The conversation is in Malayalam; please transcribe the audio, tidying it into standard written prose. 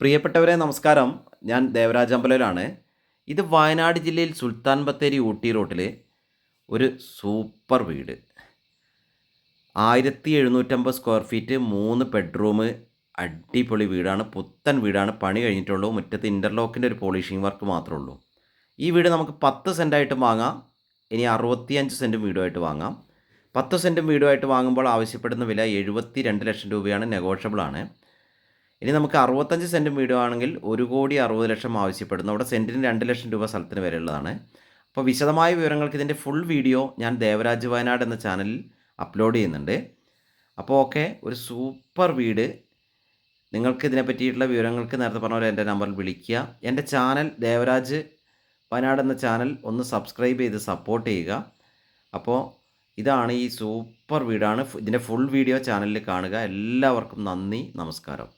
പ്രിയപ്പെട്ടവരെ നമസ്കാരം. ഞാൻ ദേവരാജ് അമ്പലയിലാണ്. ഇത് വയനാട് ജില്ലയിൽ സുൽത്താൻ ബത്തേരി ഊട്ടി റോട്ടിൽ ഒരു സൂപ്പർ വീട്. 1750 സ്ക്വയർ ഫീറ്റ്, 3 ബെഡ്റൂം, അടിപൊളി വീടാണ്. പുത്തൻ വീടാണ്. പണി കഴിഞ്ഞിട്ടുള്ളൂ. മുറ്റത്ത് ഇൻ്റർലോക്കിൻ്റെ ഒരു പോളിഷിംഗ് വർക്ക് മാത്രമേ ഉള്ളൂ. ഈ വീട് നമുക്ക് 10 സെൻറ്റായിട്ടും വാങ്ങാം. ഇനി 65 സെൻറ്റും വീടുമായിട്ട് വാങ്ങാം. 10 സെൻറ്റും വീടുമായിട്ട് വാങ്ങുമ്പോൾ ആവശ്യപ്പെടുന്ന വില 72 ലക്ഷം രൂപയാണ്. നെഗോഷ്യബിൾ ആണ്. ഇനി നമുക്ക് 65 സെൻറ്റും വീടുവാണെങ്കിൽ 1,60,00,000 ആവശ്യപ്പെടുന്നു. അവിടെ സെൻറ്റിന് 2 ലക്ഷം രൂപ സ്ഥലത്തിന് വരെയുള്ളതാണ്. അപ്പോൾ വിശദമായ വിവരങ്ങൾക്ക് ഇതിൻ്റെ ഫുൾ വീഡിയോ ഞാൻ ദേവരാജ് വയനാട് എന്ന ചാനലിൽ അപ്ലോഡ് ചെയ്യുന്നുണ്ട്. അപ്പോൾ ഓക്കെ, ഒരു സൂപ്പർ വീട്. നിങ്ങൾക്ക് ഇതിനെ പറ്റിയിട്ടുള്ള വിവരങ്ങൾക്ക് നേരത്തെ പറഞ്ഞ പോലെ എൻ്റെ നമ്പറിൽ വിളിക്കുക. എൻ്റെ ചാനൽ ദേവരാജ് വയനാട് എന്ന ചാനൽ ഒന്ന് സബ്സ്ക്രൈബ് ചെയ്ത് സപ്പോർട്ട് ചെയ്യുക. അപ്പോൾ ഇതാണ് ഈ സൂപ്പർ വീടാണ്. ഇതിൻ്റെ ഫുൾ വീഡിയോ ചാനലിൽ കാണുക. എല്ലാവർക്കും നന്ദി, നമസ്കാരം.